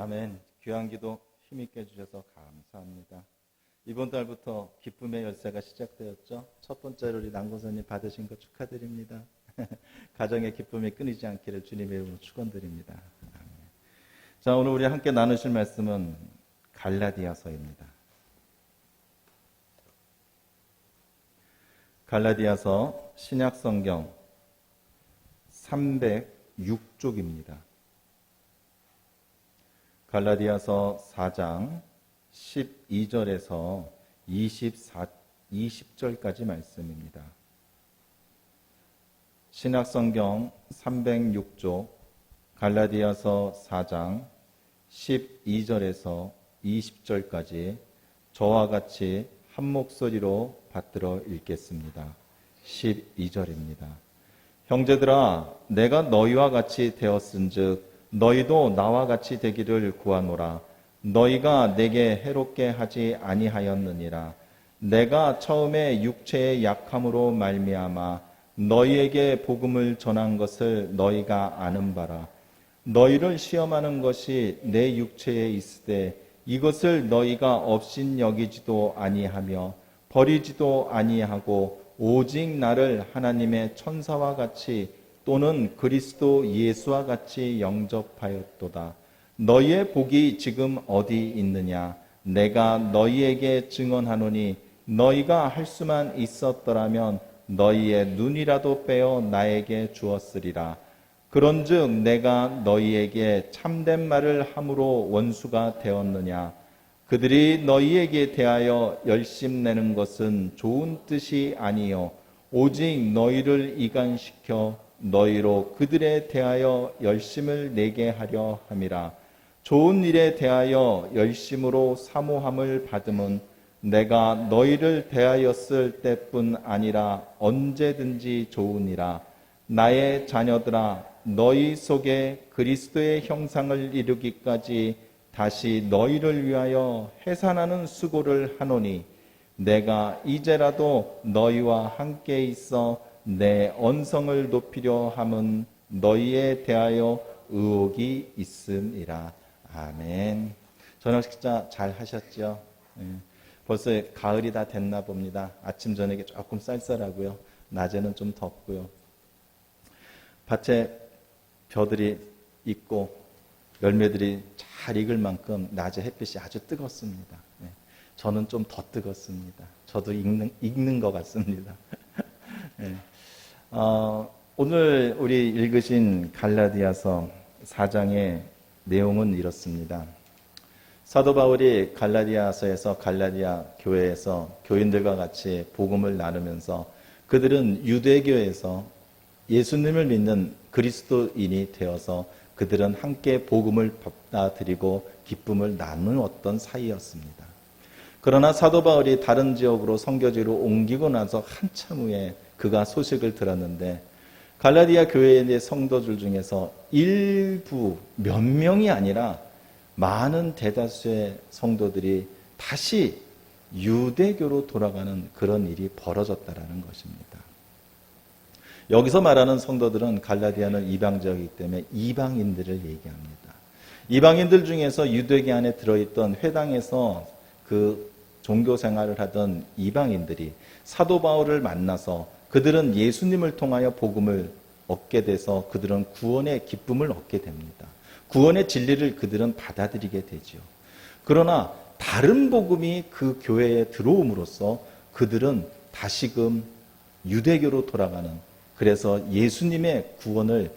아멘. 귀한 기도 힘있게 해주셔서 감사합니다. 이번 달부터 기쁨의 열쇠가 시작되었죠. 첫 번째로 우리 남고선님 받으신 거 축하드립니다. 가정의 기쁨이 끊이지 않기를 주님의 이름으로 축원드립니다. 아멘. 자, 오늘 우리 함께 나누실 말씀은 갈라디아서입니다. 갈라디아서 신약성경 306쪽입니다. 갈라디아서 4장 12절에서 20절까지 말씀입니다. 신약성경 306쪽 갈라디아서 4장 12절에서 20절까지 저와 같이 한 목소리로 받들어 읽겠습니다. 12절입니다. 형제들아, 내가 너희와 같이 되었은즉 너희도 나와 같이 되기를 구하노라. 너희가 내게 해롭게 하지 아니하였느니라. 내가 처음에 육체의 약함으로 말미암아 너희에게 복음을 전한 것을 너희가 아는 바라. 너희를 시험하는 것이 내 육체에 있으되 이것을 너희가 업신 여기지도 아니하며 버리지도 아니하고 오직 나를 하나님의 천사와 같이 또는 그리스도 예수와 같이 영접하였도다. 너희의 복이 지금 어디 있느냐? 내가 너희에게 증언하노니 너희가 할 수만 있었더라면 너희의 눈이라도 빼어 나에게 주었으리라. 그런즉 내가 너희에게 참된 말을 함으로 원수가 되었느냐? 그들이 너희에게 대하여 열심내는 것은 좋은 뜻이 아니요 오직 너희를 이간시켜 너희로 그들에 대하여 열심을 내게 하려 함이라. 좋은 일에 대하여 열심으로 사모함을 받음은 내가 너희를 대하였을 때뿐 아니라 언제든지 좋으니라. 나의 자녀들아, 너희 속에 그리스도의 형상을 이루기까지 다시 너희를 위하여 해산하는 수고를 하노니 내가 이제라도 너희와 함께 있어 내 언성을 높이려 함은 너희에 대하여 의혹이 있음이라. 아멘. 저녁 식사 잘 하셨죠? 벌써 가을이 다 됐나 봅니다. 아침 저녁에 조금 쌀쌀하고요. 낮에는 좀 덥고요. 밭에 벼들이 있고 열매들이 잘 익을 만큼 낮에 햇빛이 아주 뜨겁습니다. 저는 좀 더 뜨겁습니다. 저도 익는 것 같습니다. 오늘 우리 읽으신 갈라디아서 4장의 내용은 이렇습니다. 사도 바울이 갈라디아서에서 갈라디아 교회에서 교인들과 같이 복음을 나누면서 그들은 유대교에서 예수님을 믿는 그리스도인이 되어서 그들은 함께 복음을 받아들이고 기쁨을 나누었던 사이였습니다. 그러나 사도 바울이 다른 지역으로 선교지로 옮기고 나서 한참 후에 그가 소식을 들었는데 갈라디아 교회의 성도들 중에서 일부 몇 명이 아니라 많은 대다수의 성도들이 다시 유대교로 돌아가는 그런 일이 벌어졌다라는 것입니다. 여기서 말하는 성도들은 갈라디아는 이방 지역이기 때문에 이방인들을 얘기합니다. 이방인들 중에서 유대교 안에 들어있던 회당에서 그 종교 생활을 하던 이방인들이 사도 바울을 만나서 그들은 예수님을 통하여 복음을 얻게 돼서 그들은 구원의 기쁨을 얻게 됩니다. 구원의 진리를 그들은 받아들이게 되죠. 그러나 다른 복음이 그 교회에 들어옴으로써 그들은 다시금 유대교로 돌아가는, 그래서 예수님의 구원을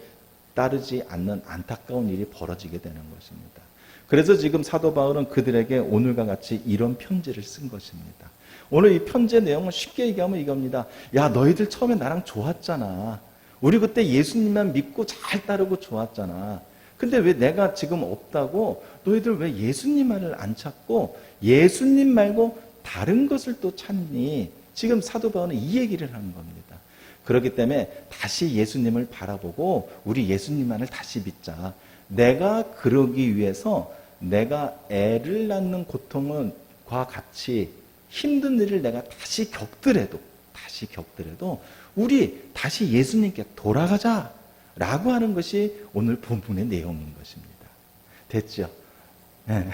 따르지 않는 안타까운 일이 벌어지게 되는 것입니다. 그래서 지금 사도 바울은 그들에게 오늘과 같이 이런 편지를 쓴 것입니다. 오늘 이 편지의 내용은 쉽게 얘기하면 이겁니다. 야, 너희들 처음에 나랑 좋았잖아. 우리 그때 예수님만 믿고 잘 따르고 좋았잖아. 근데 왜 내가 지금 없다고 너희들 왜 예수님 말을 안 찾고 예수님 말고 다른 것을 또 찾니? 지금 사도 바울은 이 얘기를 하는 겁니다. 그렇기 때문에 다시 예수님을 바라보고 우리 예수님만을 다시 믿자. 내가 그러기 위해서 내가 애를 낳는 고통과 같이 힘든 일을 내가 다시 겪더라도 우리 다시 예수님께 돌아가자 라고 하는 것이 오늘 본문의 내용인 것입니다. 됐죠? 네.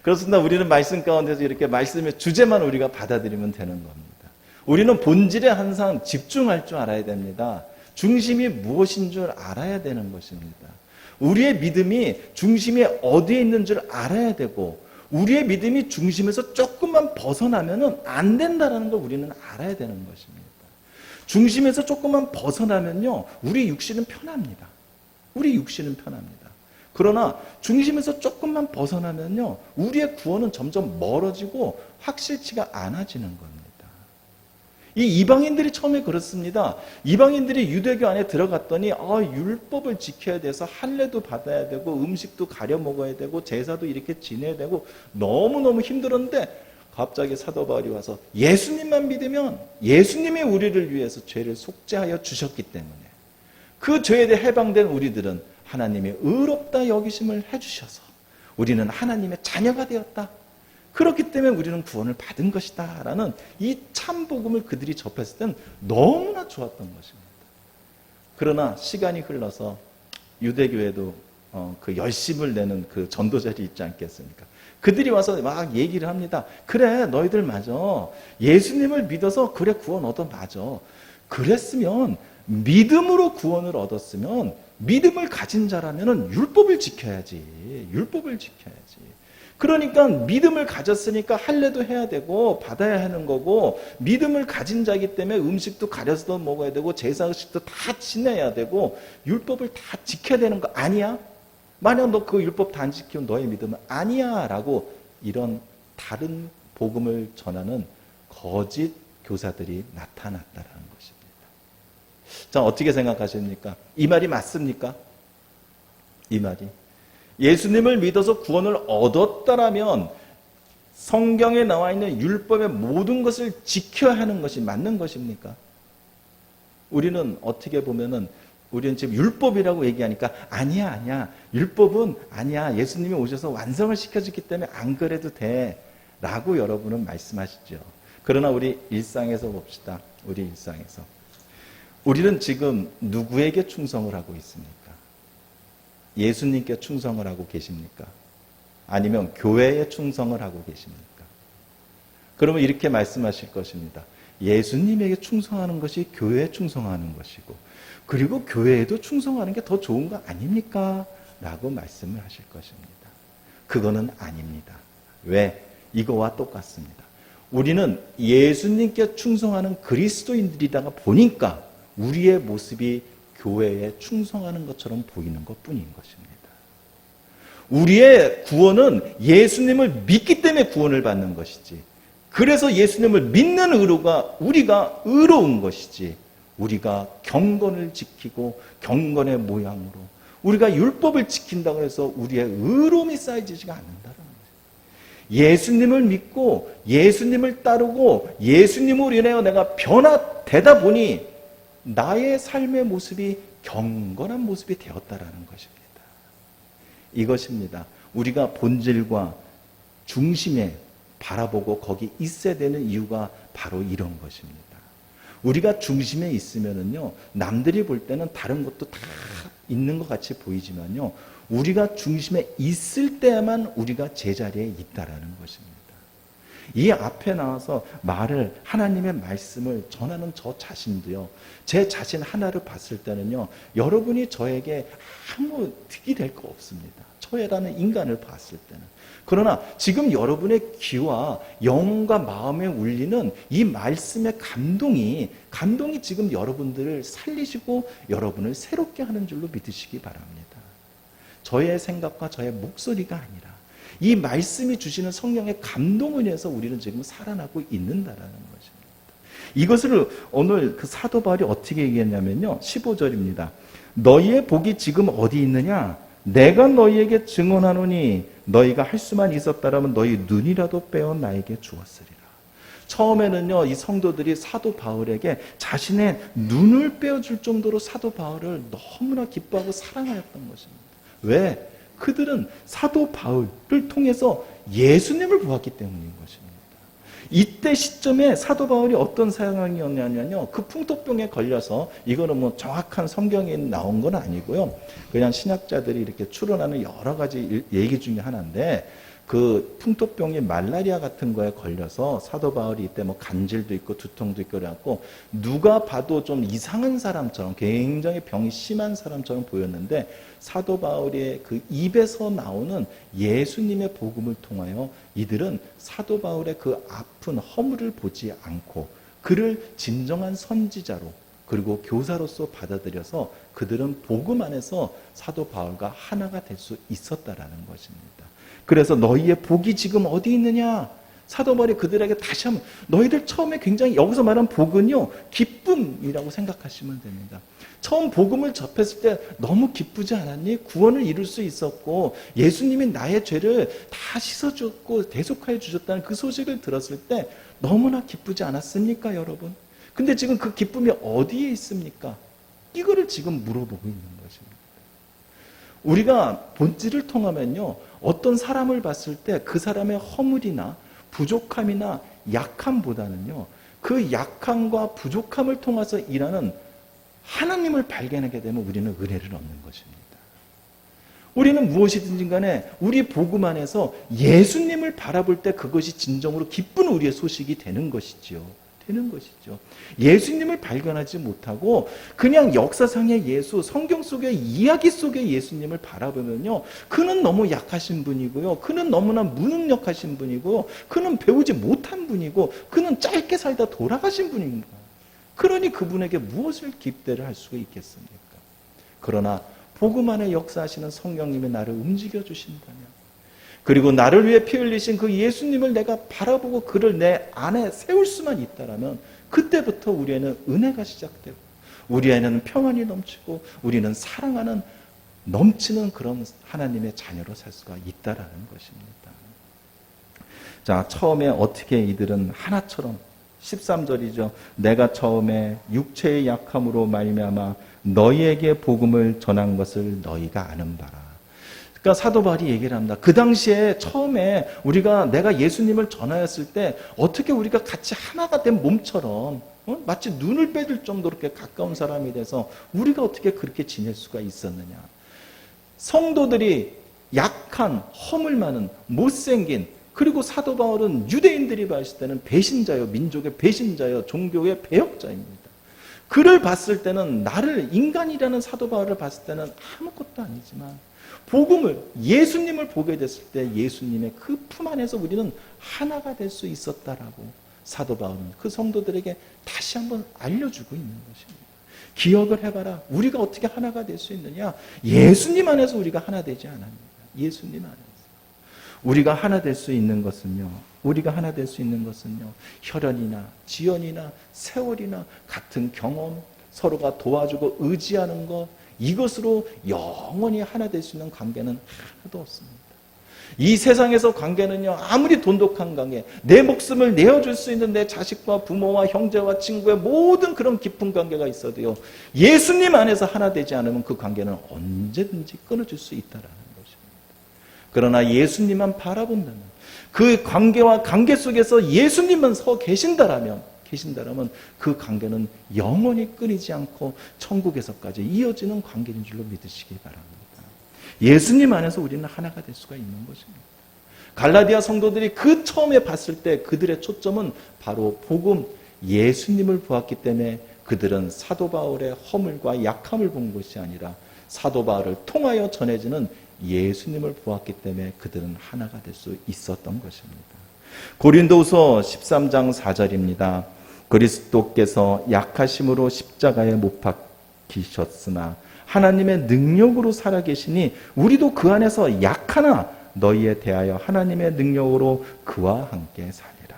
그렇습니다. 우리는 말씀 가운데서 이렇게 말씀의 주제만 우리가 받아들이면 되는 겁니다. 우리는 본질에 항상 집중할 줄 알아야 됩니다. 중심이 무엇인 줄 알아야 되는 것입니다. 우리의 믿음이 중심이 어디에 있는 줄 알아야 되고, 우리의 믿음이 중심에서 조금만 벗어나면 안 된다는 걸 우리는 알아야 되는 것입니다. 중심에서 조금만 벗어나면요, 우리 육신은 편합니다. 우리 육신은 편합니다. 그러나 중심에서 조금만 벗어나면요, 우리의 구원은 점점 멀어지고 확실치가 않아지는 겁니다. 이 이방인들이 처음에 그렇습니다. 이방인들이 유대교 안에 들어갔더니 율법을 지켜야 돼서 할례도 받아야 되고 음식도 가려 먹어야 되고 제사도 이렇게 지내야 되고 너무너무 힘들었는데, 갑자기 사도 바울이 와서 예수님만 믿으면 예수님이 우리를 위해서 죄를 속죄하여 주셨기 때문에 그 죄에 대해 해방된 우리들은 하나님의 의롭다 여기심을 해주셔서 우리는 하나님의 자녀가 되었다. 그렇기 때문에 우리는 구원을 받은 것이다 라는 이 참복음을 그들이 접했을 때는 너무나 좋았던 것입니다. 그러나 시간이 흘러서 유대교에도 그 열심을 내는 그 전도자들이 있지 않겠습니까? 그들이 와서 막 얘기를 합니다. 그래, 너희들 맞아. 예수님을 믿어서 그래 구원 얻어 맞아. 그랬으면, 믿음으로 구원을 얻었으면, 믿음을 가진 자라면 율법을 지켜야지. 율법을 지켜야지. 그러니까 믿음을 가졌으니까 할례도 해야 되고 받아야 하는 거고, 믿음을 가진 자이기 때문에 음식도 가려서 먹어야 되고 제사식도 다 지내야 되고 율법을 다 지켜야 되는 거 아니야? 만약 너 그 율법 다 안 지키면 너의 믿음은 아니야 라고 이런 다른 복음을 전하는 거짓 교사들이 나타났다라는 것입니다. 자, 어떻게 생각하십니까? 이 말이 맞습니까? 이 말이 예수님을 믿어서 구원을 얻었다라면 성경에 나와 있는 율법의 모든 것을 지켜야 하는 것이 맞는 것입니까? 우리는 어떻게 보면은 우리는 지금 율법이라고 얘기하니까 아니야 율법은 아니야, 예수님이 오셔서 완성을 시켜줬기 때문에 안 그래도 돼 라고 여러분은 말씀하시죠. 그러나 우리 일상에서 봅시다. 우리 일상에서 우리는 지금 누구에게 충성을 하고 있습니까? 예수님께 충성을 하고 계십니까? 아니면 교회에 충성을 하고 계십니까? 그러면 이렇게 말씀하실 것입니다. 예수님에게 충성하는 것이 교회에 충성하는 것이고, 그리고 교회에도 충성하는 게 더 좋은 거 아닙니까? 라고 말씀을 하실 것입니다. 그거는 아닙니다. 왜? 이거와 똑같습니다. 우리는 예수님께 충성하는 그리스도인들이다가 보니까 우리의 모습이 교회에 충성하는 것처럼 보이는 것뿐인 것입니다. 우리의 구원은 예수님을 믿기 때문에 구원을 받는 것이지, 그래서 예수님을 믿는 의로가 우리가 의로운 것이지, 우리가 경건을 지키고 경건의 모양으로 우리가 율법을 지킨다고 해서 우리의 의로움이 쌓여지지가 않는다는 거예요. 예수님을 믿고 예수님을 따르고 예수님으로 인하여 내가 변화되다 보니 나의 삶의 모습이 경건한 모습이 되었다라는 것입니다. 이것입니다. 우리가 본질과 중심에 바라보고 거기 있어야 되는 이유가 바로 이런 것입니다. 우리가 중심에 있으면은요, 남들이 볼 때는 다른 것도 다 있는 것 같이 보이지만요, 우리가 중심에 있을 때만 우리가 제자리에 있다라는 것입니다. 이 앞에 나와서 말을, 하나님의 말씀을 전하는 저 자신도요, 제 자신 하나를 봤을 때는요, 여러분이 저에게 아무 득이 될 거 없습니다. 저라는 인간을 봤을 때는. 그러나 지금 여러분의 귀와 영과 마음에 울리는 이 말씀의 감동이 지금 여러분들을 살리시고 여러분을 새롭게 하는 줄로 믿으시기 바랍니다. 저의 생각과 저의 목소리가 아니라 이 말씀이 주시는 성령의 감동을 인해서 우리는 지금 살아나고 있는다라는 것입니다. 이것을 오늘 그 사도 바울이 어떻게 얘기했냐면요, 15절입니다. 너희의 복이 지금 어디 있느냐? 내가 너희에게 증언하노니 너희가 할 수만 있었다라면 너희 눈이라도 빼어 나에게 주었으리라. 처음에는요, 이 성도들이 사도 바울에게 자신의 눈을 빼어줄 정도로 사도 바울을 너무나 기뻐하고 사랑하였던 것입니다. 왜? 그들은 사도 바울을 통해서 예수님을 보았기 때문인 것입니다. 이때 시점에 사도 바울이 어떤 상황이었냐면요. 그 풍토병에 걸려서, 이거는 뭐 정확한 성경에 나온 건 아니고요. 그냥 신학자들이 이렇게 추론하는 여러 가지 얘기 중에 하나인데, 그 풍토병이 말라리아 같은 거에 걸려서 사도 바울이 이때 뭐 간질도 있고 두통도 있고 그래갖고 누가 봐도 좀 이상한 사람처럼, 굉장히 병이 심한 사람처럼 보였는데, 사도 바울의 그 입에서 나오는 예수님의 복음을 통하여 이들은 사도 바울의 그 아픈 허물을 보지 않고 그를 진정한 선지자로 그리고 교사로서 받아들여서 그들은 복음 안에서 사도 바울과 하나가 될 수 있었다라는 것입니다. 그래서 너희의 복이 지금 어디 있느냐? 사도 바울이 그들에게 다시 한번, 너희들 처음에 굉장히, 여기서 말한 복은요, 기쁨이라고 생각하시면 됩니다. 처음 복음을 접했을 때 너무 기쁘지 않았니? 구원을 이룰 수 있었고 예수님이 나의 죄를 다 씻어주었고 대속하여 주셨다는 그 소식을 들었을 때 너무나 기쁘지 않았습니까, 여러분? 근데 지금 그 기쁨이 어디에 있습니까? 이거를 지금 물어보고 있는 것입니다. 우리가 본질을 통하면요, 어떤 사람을 봤을 때 그 사람의 허물이나 부족함이나 약함보다는요, 그 약함과 부족함을 통해서 일하는 하나님을 발견하게 되면 우리는 은혜를 얻는 것입니다. 우리는 무엇이든지 간에 우리 복음 안에서 예수님을 바라볼 때 그것이 진정으로 기쁜 우리의 소식이 되는 것이지요. 되는 것이죠. 예수님을 발견하지 못하고 그냥 역사상의 예수, 성경 속의 이야기 속의 예수님을 바라보면요, 그는 너무 약하신 분이고요, 그는 너무나 무능력하신 분이고요, 그는 배우지 못한 분이고, 그는 짧게 살다 돌아가신 분입니다. 그러니 그분에게 무엇을 기대를 할 수가 있겠습니까? 그러나 복음 안에 역사하시는 성령님이 나를 움직여 주신다면, 그리고 나를 위해 피 흘리신 그 예수님을 내가 바라보고 그를 내 안에 세울 수만 있다면, 그때부터 우리에는 은혜가 시작되고 우리에는 평안이 넘치고 우리는 사랑하는 넘치는 그런 하나님의 자녀로 살 수가 있다라는 것입니다. 자, 처음에 어떻게 이들은 하나처럼, 13절이죠. 내가 처음에 육체의 약함으로 말미암아 너희에게 복음을 전한 것을 너희가 아는 바라. 그러니까 사도 바울이 얘기를 합니다. 그 당시에 처음에 내가 예수님을 전하였을 때 어떻게 우리가 같이 하나가 된 몸처럼, 마치 눈을 빼줄 정도로 이렇게 가까운 사람이 돼서 우리가 어떻게 그렇게 지낼 수가 있었느냐. 성도들이 약한, 허물 많은, 못생긴, 그리고 사도 바울은 유대인들이 봤을 때는 배신자요, 민족의 배신자요, 종교의 배역자입니다. 그를 봤을 때는, 나를, 인간이라는 사도 바울을 봤을 때는 아무것도 아니지만 복음을, 예수님을 보게 됐을 때 예수님의 그 품 안에서 우리는 하나가 될 수 있었다라고 사도 바울은 그 성도들에게 다시 한번 알려주고 있는 것입니다. 기억을 해봐라. 우리가 어떻게 하나가 될 수 있느냐? 예수님 안에서 우리가 하나 되지 않았습니다. 예수님 안에서. 우리가 하나 될 수 있는 것은요, 혈연이나 지연이나 세월이나 같은 경험, 서로가 도와주고 의지하는 것, 이것으로 영원히 하나 될 수 있는 관계는 하나도 없습니다. 이 세상에서 관계는요, 아무리 돈독한 관계, 내 목숨을 내어줄 수 있는 내 자식과 부모와 형제와 친구의 모든 그런 깊은 관계가 있어도요, 예수님 안에서 하나 되지 않으면 그 관계는 언제든지 끊어질 수 있다라는 것입니다. 그러나 예수님만 바라본다면, 그 관계와 관계 속에서 예수님만 서 계신다라면 그 관계는 영원히 끊이지 않고 천국에서까지 이어지는 관계인 줄로 믿으시기 바랍니다. 예수님 안에서 우리는 하나가 될 수가 있는 것입니다. 갈라디아 성도들이 그 처음에 봤을 때 그들의 초점은 바로 복음, 예수님을 보았기 때문에 그들은 사도 바울의 허물과 약함을 본 것이 아니라 사도 바울을 통하여 전해지는 예수님을 보았기 때문에 그들은 하나가 될 수 있었던 것입니다. 고린도후서 13장 4절입니다. 그리스도께서 약하심으로 십자가에 못 박히셨으나 하나님의 능력으로 살아계시니 우리도 그 안에서 약하나 너희에 대하여 하나님의 능력으로 그와 함께 살리라.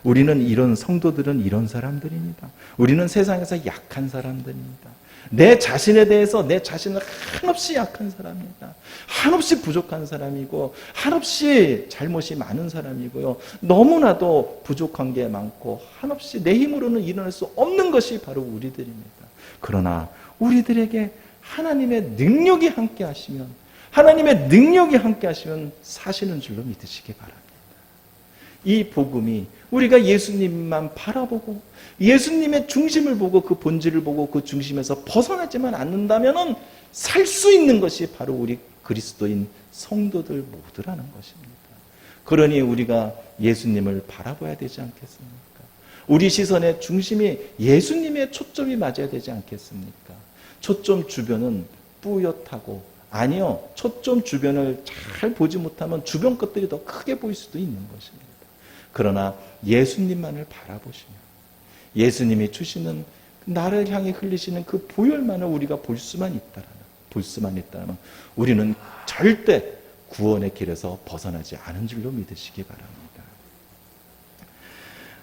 우리는 이런 성도들은 이런 사람들입니다. 우리는 세상에서 약한 사람들입니다. 내 자신에 대해서 내 자신은 한없이 약한 사람입니다. 한없이 부족한 사람이고 한없이 잘못이 많은 사람이고요. 너무나도 부족한 게 많고 한없이 내 힘으로는 일어날 수 없는 것이 바로 우리들입니다. 그러나 우리들에게 하나님의 능력이 함께 하시면 사시는 줄로 믿으시기 바랍니다. 이 복음이 우리가 예수님만 바라보고 예수님의 중심을 보고 그 본질을 보고 그 중심에서 벗어나지만 않는다면 살 수 있는 것이 바로 우리 그리스도인 성도들 모두라는 것입니다. 그러니 우리가 예수님을 바라봐야 되지 않겠습니까? 우리 시선의 중심이 예수님의 초점이 맞아야 되지 않겠습니까? 초점 주변은 뿌옇하고, 아니요, 초점 주변을 잘 보지 못하면 주변 것들이 더 크게 보일 수도 있는 것입니다. 그러나 예수님만을 바라보시면 예수님이 주시는 나를 향해 흘리시는 그 보혈만을 우리가 볼 수만 있다면 우리는 절대 구원의 길에서 벗어나지 않은 줄로 믿으시기 바랍니다.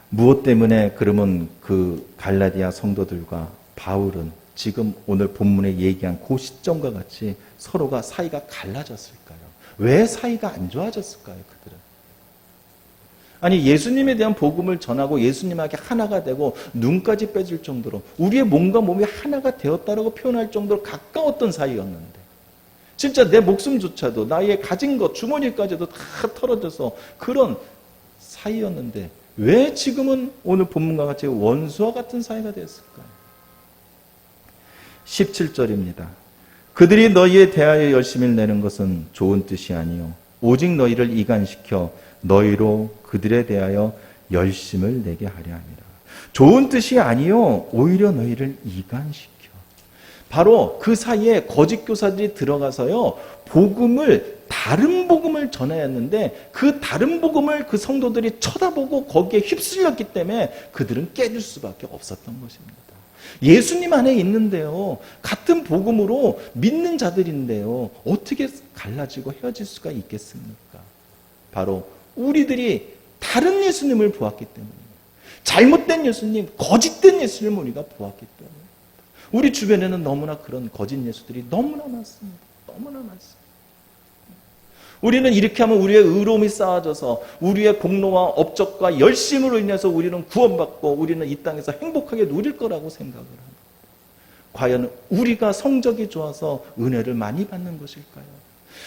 무엇 때문에 그러면 그 갈라디아 성도들과 바울은 지금 오늘 본문에 얘기한 그 시점과 같이 서로가 사이가 갈라졌을까요? 왜 사이가 안 좋아졌을까요? 그들은 아니, 예수님에 대한 복음을 전하고 예수님에게 하나가 되고 눈까지 빼질 정도로 우리의 몸과 몸이 하나가 되었다라고 표현할 정도로 가까웠던 사이였는데, 진짜 내 목숨조차도 나의 가진 것 주머니까지도 다 털어져서 그런 사이였는데 왜 지금은 오늘 본문과 같이 원수와 같은 사이가 됐을까요? 17절입니다. 그들이 너희에 대하여 열심을 내는 것은 좋은 뜻이 아니요 오직 너희를 이간시켜 너희로 그들에 대하여 열심을 내게 하려 함이라. 좋은 뜻이 아니요 오히려 너희를 이간시켜. 바로 그 사이에 거짓 교사들이 들어가서요, 다른 복음을 전해야 했는데 그 다른 복음을 그 성도들이 쳐다보고 거기에 휩쓸렸기 때문에 그들은 깨질 수밖에 없었던 것입니다. 예수님 안에 있는데요, 같은 복음으로 믿는 자들인데요, 어떻게 갈라지고 헤어질 수가 있겠습니까? 바로 우리들이 다른 예수님을 보았기 때문입니다. 잘못된 예수님, 거짓된 예수님을 우리가 보았기 때문에. 우리 주변에는 너무나 그런 거짓 예수들이 너무나 많습니다. 너무나 많습니다. 우리는 이렇게 하면 우리의 의로움이 쌓아져서 우리의 공로와 업적과 열심으로 인해서 우리는 구원받고 우리는 이 땅에서 행복하게 누릴 거라고 생각을 합니다. 과연 우리가 성적이 좋아서 은혜를 많이 받는 것일까요?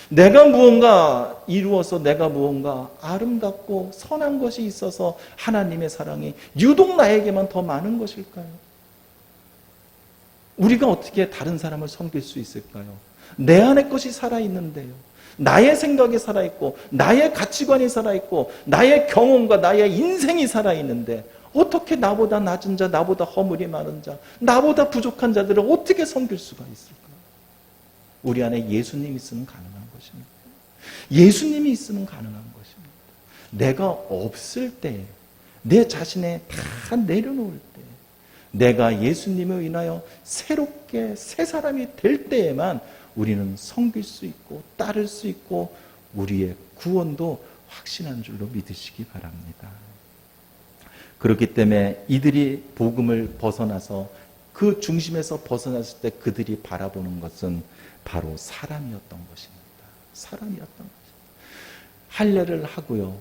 내가 무언가 이루어서 내가 무언가 아름답고 선한 것이 있어서 하나님의 사랑이 유독 나에게만 더 많은 것일까요? 우리가 어떻게 다른 사람을 섬길 수 있을까요? 내 안에 것이 살아있는데요, 나의 생각이 살아있고 나의 가치관이 살아있고 나의 경험과 나의 인생이 살아있는데 어떻게 나보다 낮은 자, 나보다 허물이 많은 자, 나보다 부족한 자들을 어떻게 섬길 수가 있을까? 우리 안에 예수님이 있으면 가능한 것입니다. 예수님이 있으면 가능한 것입니다. 내가 없을 때, 내 자신에 다 내려놓을 때, 내가 예수님을 인하여 새롭게 새 사람이 될 때에만 우리는 섬길 수 있고 따를 수 있고 우리의 구원도 확신한 줄로 믿으시기 바랍니다. 그렇기 때문에 이들이 복음을 벗어나서 그 중심에서 벗어났을 때 그들이 바라보는 것은 바로 사람이었던 것입니다. 사람이었던 것입니다. 할례를 하고요,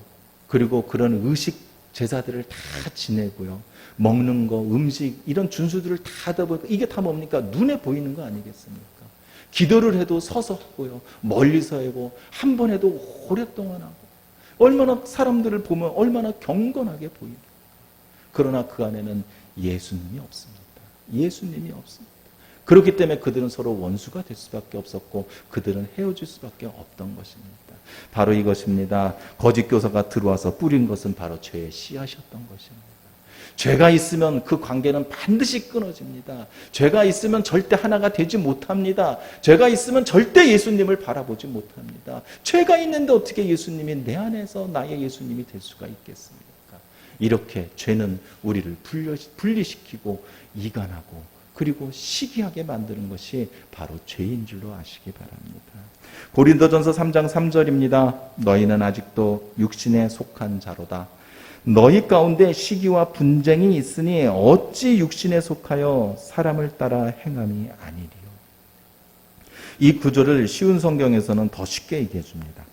그리고 그런 의식 제사들을 다 지내고요, 먹는 거, 음식 이런 준수들을 다 하다 보니까 이게 다 뭡니까? 눈에 보이는 거 아니겠습니까? 기도를 해도 서서 하고요, 멀리서 하고 한 번 해도 오랫동안 하고, 얼마나 사람들을 보면 얼마나 경건하게 보입니까? 그러나 그 안에는 예수님이 없습니다. 예수님이 없습니다. 그렇기 때문에 그들은 서로 원수가 될 수밖에 없었고 그들은 헤어질 수밖에 없던 것입니다. 바로 이것입니다. 거짓 교사가 들어와서 뿌린 것은 바로 죄의 씨앗이었던 것입니다. 죄가 있으면 그 관계는 반드시 끊어집니다. 죄가 있으면 절대 하나가 되지 못합니다. 죄가 있으면 절대 예수님을 바라보지 못합니다. 죄가 있는데 어떻게 예수님이 내 안에서 나의 예수님이 될 수가 있겠습니까? 이렇게 죄는 우리를 분리시키고 이간하고 그리고 시기하게 만드는 것이 바로 죄인 줄로 아시기 바랍니다. 고린도전서 3장 3절입니다. 너희는 아직도 육신에 속한 자로다. 너희 가운데 시기와 분쟁이 있으니 어찌 육신에 속하여 사람을 따라 행함이 아니리요. 이 구절을 쉬운 성경에서는 더 쉽게 얘기해 줍니다.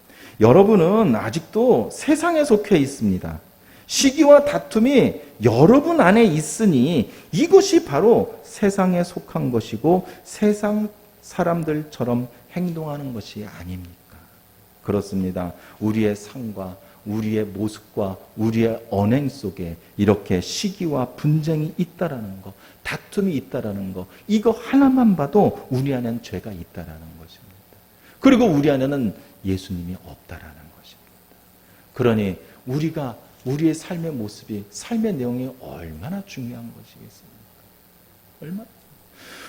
여러분은 아직도 세상에 속해 있습니다. 시기와 다툼이 여러분 안에 있으니 이것이 바로 세상에 속한 것이고 세상 사람들처럼 행동하는 것이 아닙니까? 그렇습니다. 우리의 상과 우리의 모습과 우리의 언행 속에 이렇게 시기와 분쟁이 있다라는 거, 다툼이 있다라는 거, 이거 하나만 봐도 우리 안에는 죄가 있다라는 것입니다. 그리고 우리 안에는 예수님이 없다라는 것입니다. 그러니 우리가 우리의 삶의 모습이, 삶의 내용이 얼마나 중요한 것이겠습니까? 얼마나?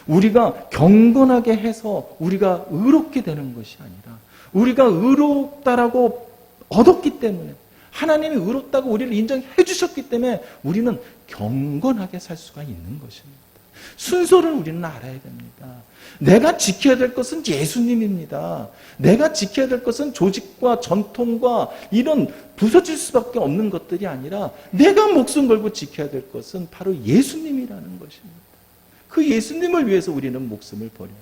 우리가 경건하게 해서 우리가 의롭게 되는 것이 아니라 우리가 의롭다라고 얻었기 때문에, 하나님이 의롭다고 우리를 인정해 주셨기 때문에 우리는 경건하게 살 수가 있는 것입니다. 순서를 우리는 알아야 됩니다. 내가 지켜야 될 것은 예수님입니다. 내가 지켜야 될 것은 조직과 전통과 이런 부서질 수밖에 없는 것들이 아니라 내가 목숨 걸고 지켜야 될 것은 바로 예수님이라는 것입니다. 그 예수님을 위해서 우리는 목숨을 버려야죠.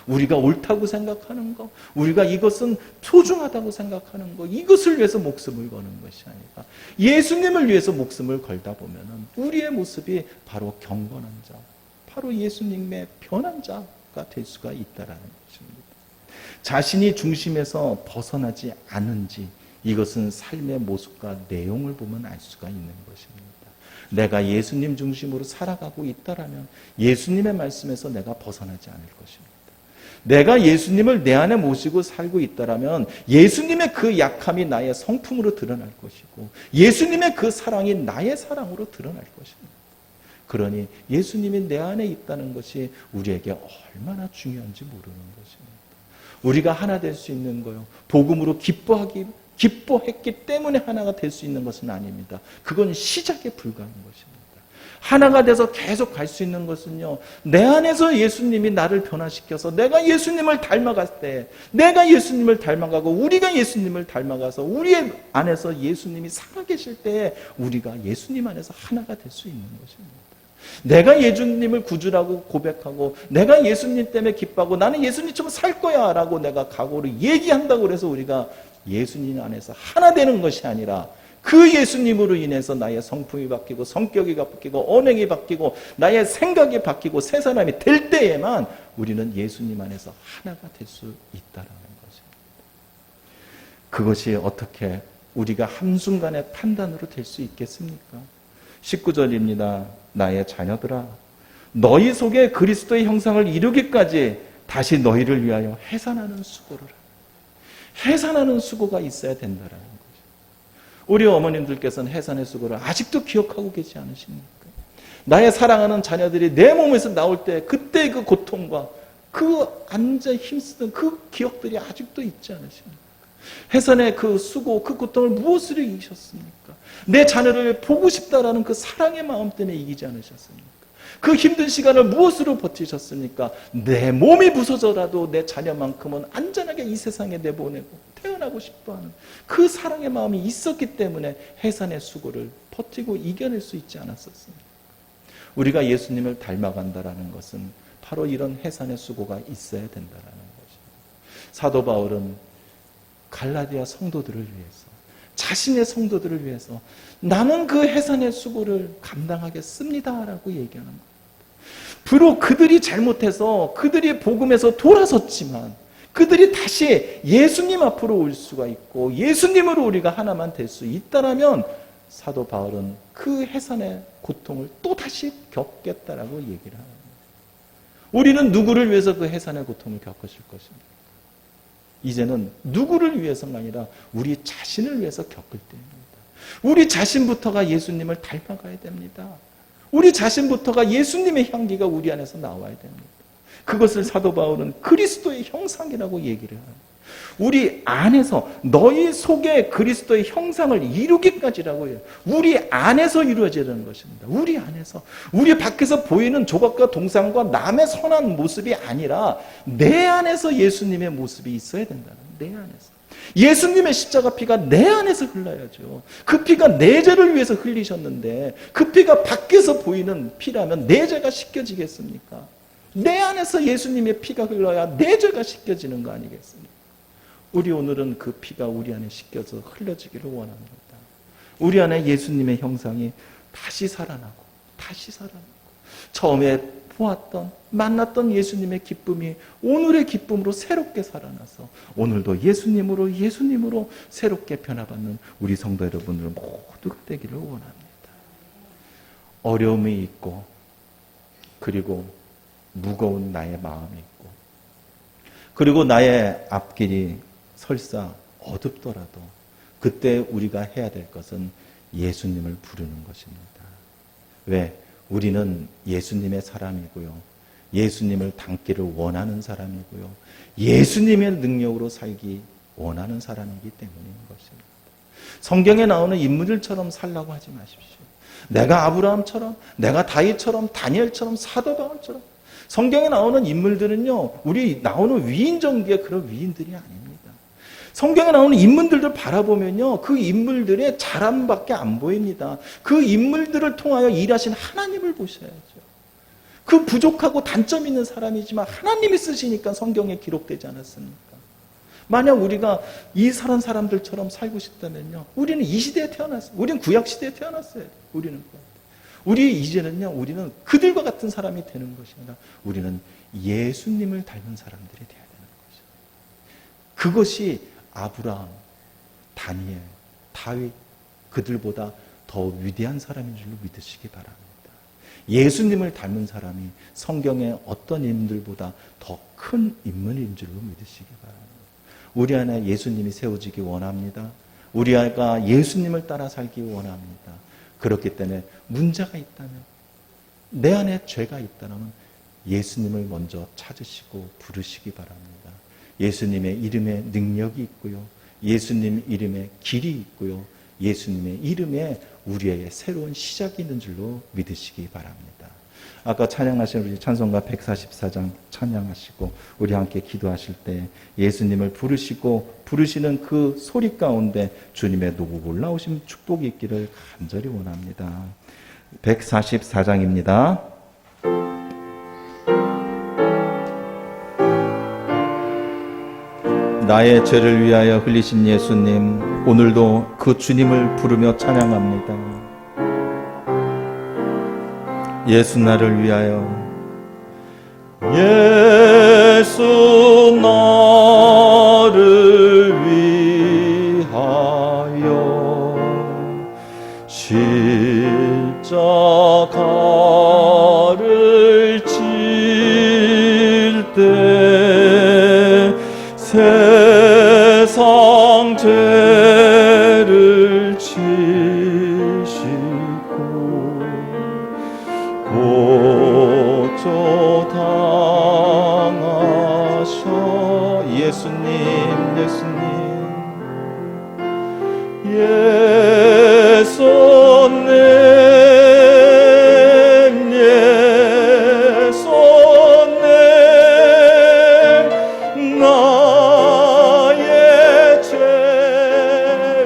우리가 옳다고 생각하는 것, 우리가 이것은 소중하다고 생각하는 것, 이것을 위해서 목숨을 거는 것이 아니라 예수님을 위해서 목숨을 걸다 보면 우리의 모습이 바로 경건한 자, 바로 예수님의 변한 자가 될 수가 있다는 것입니다. 자신이 중심에서 벗어나지 않은지, 이것은 삶의 모습과 내용을 보면 알 수가 있는 것입니다. 내가 예수님 중심으로 살아가고 있다라면 예수님의 말씀에서 내가 벗어나지 않을 것입니다. 내가 예수님을 내 안에 모시고 살고 있다라면 예수님의 그 약함이 나의 성품으로 드러날 것이고 예수님의 그 사랑이 나의 사랑으로 드러날 것입니다. 그러니 예수님이 내 안에 있다는 것이 우리에게 얼마나 중요한지 모르는 것입니다. 우리가 하나 될 수 있는 거요, 복음으로 기뻐했기 때문에 하나가 될 수 있는 것은 아닙니다. 그건 시작에 불과한 것입니다. 하나가 돼서 계속 갈 수 있는 것은요, 내 안에서 예수님이 나를 변화시켜서 내가 예수님을 닮아갈 때, 내가 예수님을 닮아가고 우리가 예수님을 닮아가서 우리 안에서 예수님이 살아계실 때 우리가 예수님 안에서 하나가 될 수 있는 것입니다. 내가 예수님을 구주라고 고백하고 내가 예수님 때문에 기뻐하고 나는 예수님처럼 살 거야 라고 내가 각오를 얘기한다고 해서 우리가 예수님 안에서 하나 되는 것이 아니라 그 예수님으로 인해서 나의 성품이 바뀌고 성격이 바뀌고 언행이 바뀌고 나의 생각이 바뀌고 새 사람이 될 때에만 우리는 예수님 안에서 하나가 될 수 있다는 것입니다. 그것이 어떻게 우리가 한순간의 판단으로 될 수 있겠습니까? 19절입니다. 나의 자녀들아, 너희 속에 그리스도의 형상을 이루기까지 다시 너희를 위하여 해산하는 수고를 하라. 해산하는 수고가 있어야 된다라는 거죠. 우리 어머님들께서는 해산의 수고를 아직도 기억하고 계시지 않으십니까? 나의 사랑하는 자녀들이 내 몸에서 나올 때 그때 그 고통과 그 앉아 힘쓰던 그 기억들이 아직도 있지 않으십니까? 해산의 그 수고, 그 고통을 무엇으로 이기셨습니까? 내 자녀를 보고 싶다라는 그 사랑의 마음 때문에 이기지 않으셨습니까? 그 힘든 시간을 무엇으로 버티셨습니까? 내 몸이 부서져라도 내 자녀만큼은 안전하게 이 세상에 내보내고 태어나고 싶어하는 그 사랑의 마음이 있었기 때문에 해산의 수고를 버티고 이겨낼 수 있지 않았었습니까? 우리가 예수님을 닮아간다라는 것은 바로 이런 해산의 수고가 있어야 된다라는 것입니다. 사도 바울은 갈라디아 성도들을 위해서, 자신의 성도들을 위해서 나는 그 해산의 수고를 감당하겠습니다라고 얘기하는 겁니다. 비록 그들이 잘못해서 그들이 복음에서 돌아섰지만 그들이 다시 예수님 앞으로 올 수가 있고 예수님으로 우리가 하나만 될 수 있다라면 사도 바울은 그 해산의 고통을 또 다시 겪겠다라고 얘기를 합니다. 우리는 누구를 위해서 그 해산의 고통을 겪으실 것입니까? 이제는 누구를 위해서가 아니라 우리 자신을 위해서 겪을 때입니다. 우리 자신부터가 예수님을 닮아가야 됩니다. 우리 자신부터가 예수님의 향기가 우리 안에서 나와야 됩니다. 그것을 사도 바울은 그리스도의 형상이라고 얘기를 합니다. 우리 안에서, 너희 속에 그리스도의 형상을 이루기까지라고 해요. 우리 안에서 이루어지는 것입니다. 우리 안에서. 우리 밖에서 보이는 조각과 동상과 남의 선한 모습이 아니라 내 안에서 예수님의 모습이 있어야 된다는, 내 안에서. 예수님의 십자가 피가 내 안에서 흘러야죠. 그 피가 내 죄를 위해서 흘리셨는데 그 피가 밖에서 보이는 피라면 내 죄가 씻겨지겠습니까? 내 안에서 예수님의 피가 흘러야 내 죄가 씻겨지는 거 아니겠습니까? 우리 오늘은 그 피가 우리 안에 씻겨서 흘러지기를 원합니다. 우리 안에 예수님의 형상이 다시 살아나고 다시 살아나고 처음에 보았던 만났던 예수님의 기쁨이 오늘의 기쁨으로 새롭게 살아나서 오늘도 예수님으로 새롭게 변화받는 우리 성도 여러분들 모두가 되기를 원합니다. 어려움이 있고 그리고 무거운 나의 마음이 있고 그리고 나의 앞길이 설사 어둡더라도 그때 우리가 해야 될 것은 예수님을 부르는 것입니다. 왜? 우리는 예수님의 사람이고요. 예수님을 닮기를 원하는 사람이고요. 예수님의 능력으로 살기 원하는 사람이기 때문인 것입니다. 성경에 나오는 인물들처럼 살라고 하지 마십시오. 내가 아브라함처럼, 내가 다윗처럼, 다니엘처럼, 사도 바울처럼. 성경에 나오는 인물들은요, 우리 나오는 위인 정기의 그런 위인들이 아닙니다. 성경에 나오는 인물들을 바라보면요, 그 인물들의 잘함밖에 안 보입니다. 그 인물들을 통하여 일하신 하나님을 보셔야죠. 그 부족하고 단점 있는 사람이지만 하나님이 쓰시니까 성경에 기록되지 않았습니까? 만약 우리가 이 사람들처럼 살고 싶다면요, 우리는 이 시대에 태어났어요. 우리는 구약 시대에 태어났어요. 우리는 우리는 그들과 같은 사람이 되는 것입니다. 우리는 예수님을 닮은 사람들이 되어야 되는 것입니다. 그것이 아브라함, 다니엘, 다윗 그들보다 더 위대한 사람인 줄로 믿으시기 바랍니다. 예수님을 닮은 사람이 성경의 어떤 인물보다 더 큰 인물인 줄로 믿으시기 바랍니다. 우리 안에 예수님이 세워지기 원합니다. 우리 아이가 예수님을 따라 살기 원합니다. 그렇기 때문에 문제가 있다면, 내 안에 죄가 있다면 예수님을 먼저 찾으시고 부르시기 바랍니다. 예수님의 이름에 능력이 있고요. 예수님 이름에 길이 있고요. 예수님의 이름에 우리의 새로운 시작이 있는 줄로 믿으시기 바랍니다. 아까 찬양하신 우리 찬송가 144장 찬양하시고 우리 함께 기도하실 때 예수님을 부르시고 부르시는 그 소리 가운데 주님의 놀라우신 축복이 있기를 간절히 원합니다. 144장입니다. 나의 죄를 위하여 흘리신 예수님, 오늘도 그 주님을 부르며 찬양합니다. 예수 나를 위하여, 예수 나를 위하여 십자가를 질 때 세상 죄를 지시고 고초 당하셔. 예수님 나의 죄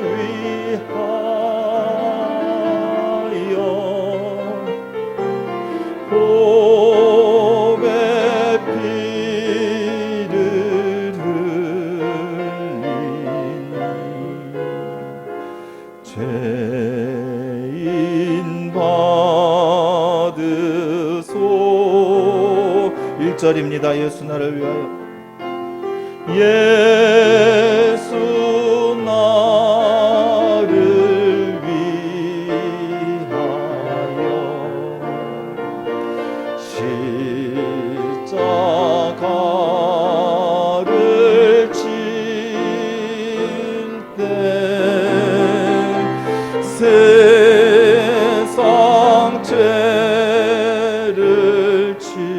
위하여 복의 피를 흘리니 죄인 받으소. 1절입니다. 예수 나를 위하여, 예수 나를 위하여 십자가를 질 때 세상 죄를 지시고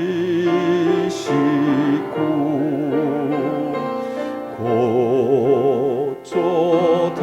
고초 당하셨네.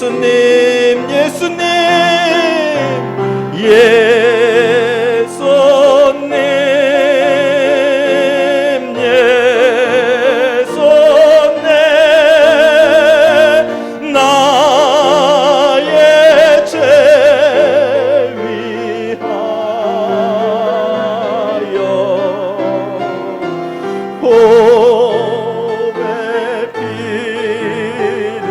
예수님, 예수님, 예수님, 예수님, 나의 죄 위하여 보배 피를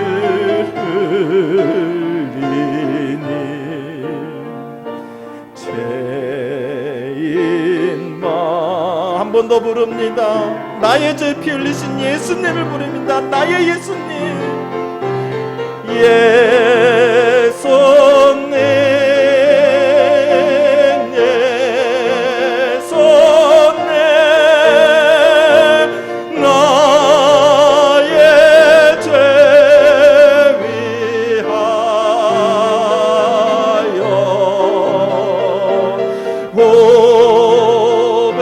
흘리니 죄인 마음 한 번 더 부릅니다. 나의 죄 피 흘리신 예수님을 부릅니다. 나의 예수님, 예수님, 예수님, 나의 죄 위하여 보배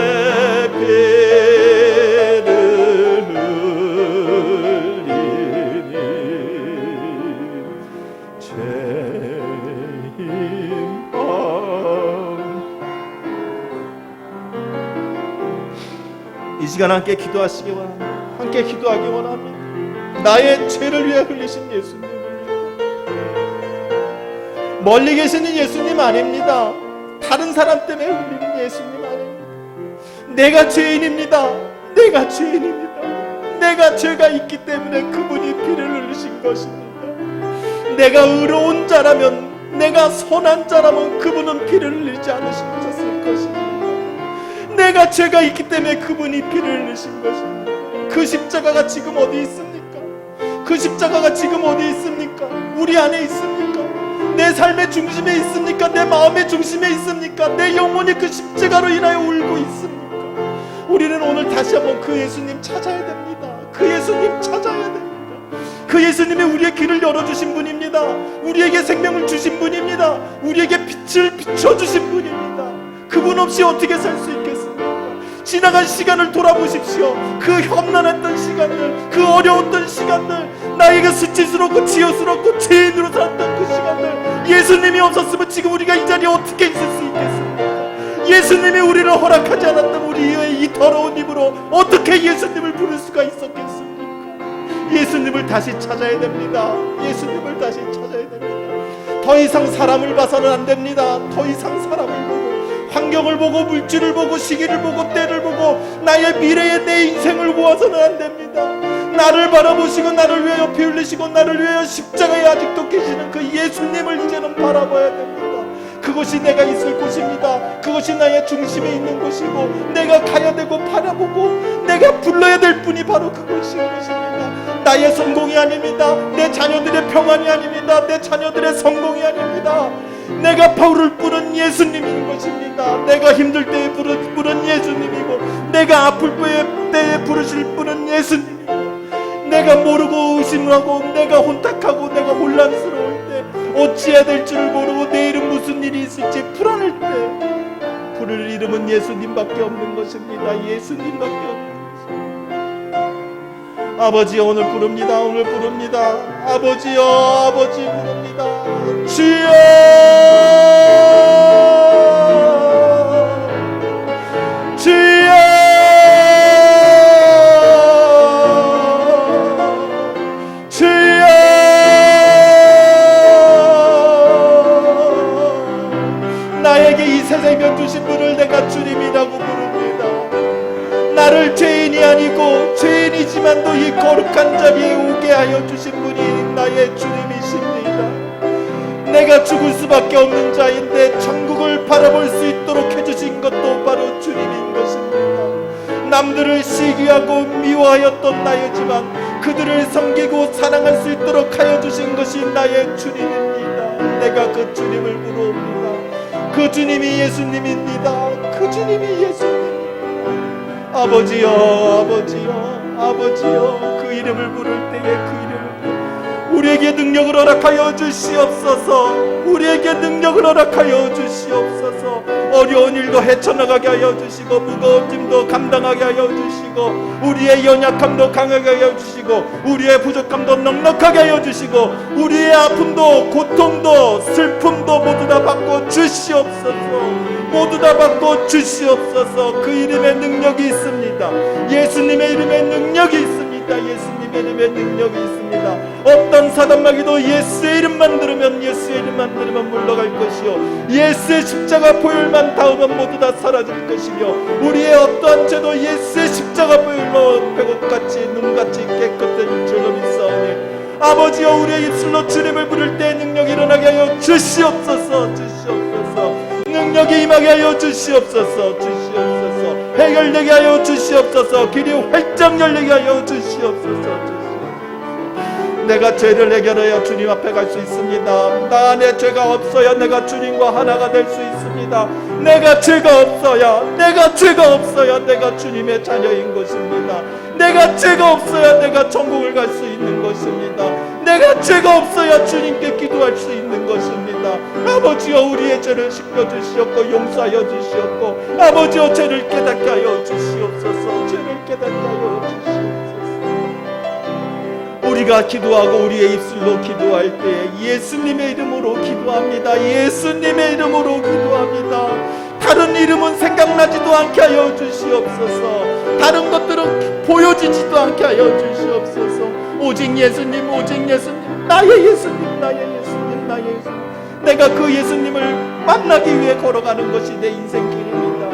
피를 흘리니 죄인 마음. 이 시간 함께 기도하시기 원합니다. 함께 기도하기 원합니다. 나의 죄를 위해 흘리신 예수님, 멀리 계시는 예수님 아닙니다. 다른 사람 때문에 흘리는 예수님 아닙니다. 내가 죄인입니다. 내가 죄인입니다. 내가 죄가 있기 때문에 그분이 피를 흘리신 것입니다. 내가 의로운 자라면, 내가 선한 자라면 그분은 피를 흘리지 않으셨을 것입니다. 내가 죄가 있기 때문에 그분이 피를 흘리신 것입니다. 그 십자가가 지금 어디 있습니까? 그 십자가가 지금 어디 있습니까? 우리 안에 있습니까? 내 삶의 중심에 있습니까? 내 마음의 중심에 있습니까? 내 영혼이 그 십자가로 인하여 울고 있습니까? 우리는 오늘 다시 한번 그 예수님 찾아야 됩니다. 그 예수님 찾아야 됩니다. 그 예수님이 우리의 길을 열어주신 분입니다. 우리에게 생명을 주신 분입니다. 우리에게 빛을 비춰주신 분입니다. 그분 없이 어떻게 살 수 있겠습니까? 지나간 시간을 돌아보십시오. 그 험난했던 시간들, 그 어려웠던 시간들, 나에게 수치스럽고 지옥스럽고 죄인으로 살았던 그 시간들, 예수님이 없었으면 지금 우리가 이 자리에 어떻게 있을 수 있겠습니까? 예수님이 우리를 허락하지 않았던 우리의 이 더러운 입으로 어떻게 예수님을 부를 수가 있었겠습니까? 예수님을 다시 찾아야 됩니다. 예수님을 다시 찾아야 됩니다. 더 이상 사람을 봐서는 안 됩니다. 더 이상 사람을 보고, 환경을 보고, 물질을 보고, 시기를 보고, 때를 보고, 나의 미래에 내 인생을 보아서는 안 됩니다. 나를 바라보시고 나를 위하여 피 흘리시고 나를 위하여 십자가에 아직도 계시는 그 예수님을 이제는 바라봐야 됩니다. 그것이 내가 있을 곳입니다. 그것이 나의 중심에 있는 곳이고, 내가 가야 되고 바라보고 내가 불러야 될 분이 바로 그것인 것입니다. 나의 성공이 아닙니다. 내 자녀들의 평안이 아닙니다. 내 자녀들의 성공이 아닙니다. 내가 부를 분은 예수님인 것입니다. 내가 힘들 때에 부른 예수님이고, 내가 아플 때에 부르실 분은 예수님이고, 내가 모르고 의심하고 내가 혼탁하고 내가 혼란스러울 때, 어찌해야 될 줄을 모르고 내일은 무슨 일이 있을지 불안할 때 부를 이름은 예수님밖에 없는 것입니다. 예수님밖에 없는 것입니다. 아버지여, 오늘 부릅니다. 오늘 부릅니다. 아버지여, 아버지 부릅니다. 주여, 주여, 주여, 나에게 이 새 생명 주신 분을 내가 주님이라고 부릅니다. 나를 죄인이 아니고 죄인이지만도 이 거룩한 자리에 오게 하여 주신 분이 나의 주님이십니다. 내가 죽을 수밖에 없는 자인데 천국을 바라볼 수 있도록 해주신 것도 바로 주님인 것입니다. 남들을 시기하고 미워하였던 나였지만 그들을 섬기고 사랑할 수 있도록 하여 주신 것이 나의 주님입니다. 내가 그 주님을 부르옵니다. 그 주님이 예수님입니다. 그 주님이 예수님입니다. 아버지여, 아버지여, 아버지여, 그 이름을 부를 때에 그 이름을 우리에게 능력을 허락하여 주시옵소서. 우리에게 능력을 허락하여 주시옵소서. 어려운 일도 헤쳐나가게 하여 주시고 무거운 짐도 감당하게 하여 주시고 우리의 연약함도 강하게 하여 주시고 우리의 부족함도 넉넉하게 하여 주시고 우리의 아픔도 고통도 슬픔도 모두 다 받고 주시옵소서. 모두 다 받고 주시옵소서. 그 이름에 능력이 있습니다. 예수님의 이름에 능력이 있습니다. 예수님의 이름에 능력이 있습니다. 어떤 사단마귀도 예수의 이름만 들으면 물러갈 것이요 예수의 십자가 보혈만 닿으면 모두 다 사라질 것이며 우리의 어떠한 죄도 예수의 십자가 보혈로 백옥같이 눈같이 깨끗한 줄로 믿사오니 아버지여 우리의 입술로 주님을 부를 때 능력이 일어나게 하여 주시옵소서. 능력이 임하게 하여 주시옵소서. 해결되게 하여 주시옵소서. 길이 활짝 열리게 하여 주시옵소서. 내가 죄를 해결하여 주님 앞에 갈 수 있습니다. 나 안에 죄가 없어야 내가 주님과 하나가 될 수 있습니다. 내가 죄가 없어야 내가 주님의 자녀인 것입니다. 내가 죄가 없어야 내가 천국을 갈 수 있는 것입니다. 내가 죄가 없어야 주님께 기도할 수 있는 것입니다. 아버지여 우리의 죄를 씻겨주시옵고 용서하여 주시옵고 아버지여 죄를 깨닫게 하여 주시옵소서. 죄를 깨닫게 하여 주시옵소서. 우리가 기도하고 우리의 입술로 기도할 때 예수님의 이름으로 기도합니다. 예수님의 이름으로 기도합니다. 다른 이름은 생각나지도 않게 하여 주시옵소서. 다른 것들은 보여지지도 않게 하여 주시옵소서. 오직 예수님, 나의 예수님. 내가 그 예수님을 만나기 위해 걸어가는 것이 내 인생 길입니다.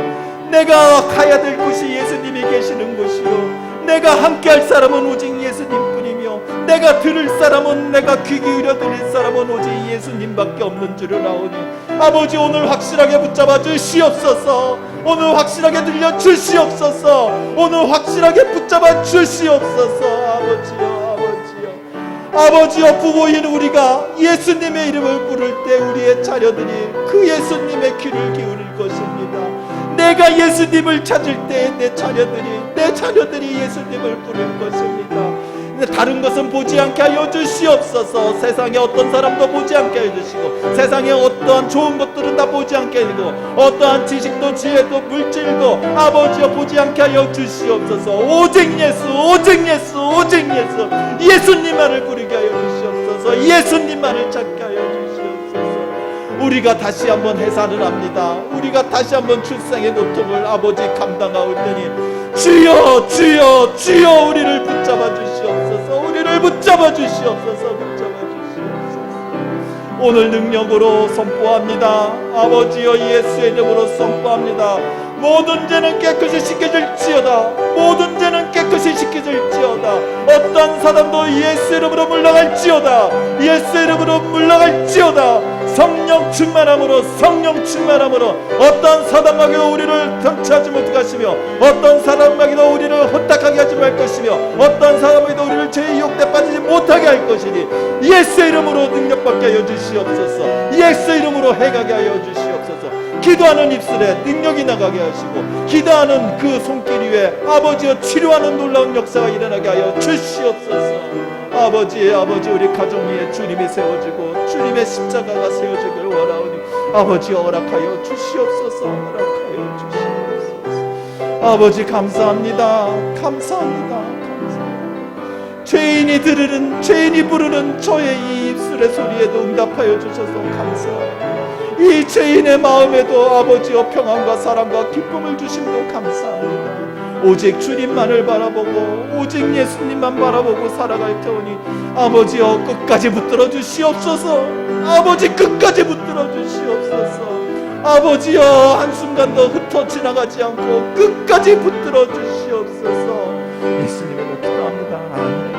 내가 가야 될 곳이 예수님이 계시는 곳이요 내가 함께할 사람은 오직 예수님뿐이며 내가 들을 사람은 내가 귀 기울여 들을 사람은 오직 예수님밖에 없는 줄을 아오니 아버지 오늘 확실하게 붙잡아 주시옵소서. 오늘 확실하게 들려 주시옵소서. 오늘 확실하게 붙잡아 주시옵소서. 아버지여 부모인 우리가 예수님의 이름을 부를 때 우리의 자녀들이 그 예수님의 귀를 기울일 것입니다. 내가 예수님을 찾을 때 내 자녀들이 예수님을 부를 것입니다. 다른 것은 보지 않게 하여 주시옵소서. 세상에 어떤 사람도 보지 않게 하여 주시고 세상에 어떠한 좋은 것들은 다 보지 않게 하고 어떠한 지식도 지혜도 물질도 아버지여 보지 않게 하여 주시옵소서. 오직 예수 예수님만을 부르게 하여 주시옵소서. 예수님만을 찾게 하여 주시옵소서. 우리가 다시 한번 해산을 합니다. 우리가 다시 한번 출생의 고통을 아버지 감당하오더니 주여 우리를 붙잡아 주시옵소서. 오늘 능력으로 선포합니다. 아버지여 예수의 이름으로 선포합니다. 모든 죄는 깨끗이 씻겨질지어다. 어떠한 사람도 예수 이름으로 물러갈지어다. 성령 충만함으로 어떤 사단마귀도 우리를 덩치하지 못하시며 어떤 사단마귀도 우리를 혼탁하게 하지 말 것이며 어떤 사단마귀도 우리를 죄의 유혹에 빠지지 못하게 할 것이니 예수의 이름으로 능력받게 하여 주시옵소서. 예수의 이름으로 해가게 하여 주시옵소서. 기도하는 입술에 능력이 나가게 하시고 기도하는 그 손길 위에 아버지여 치료하는 놀라운 역사가 일어나게 하여 주시옵소서. 아버지 우리 가정 위에 주님이 세워지고 주님의 십자가가 세워지길 원하오니 아버지 허락하여 주시옵소서. 아버지 감사합니다. 죄인이 부르는 저의 이 입술의 소리에도 응답하여 주셔서 감사합니다. 이 죄인의 마음에도 아버지여 평안과 사랑과 기쁨을 주심도 감사합니다. 오직 주님만을 바라보고 오직 예수님만 바라보고 살아갈 테오니 아버지여 끝까지 붙들어 주시옵소서. 아버지여 한순간도 흩어 지나가지 않고 끝까지 붙들어 주시옵소서. 예수님으로 기도합니다. 아멘.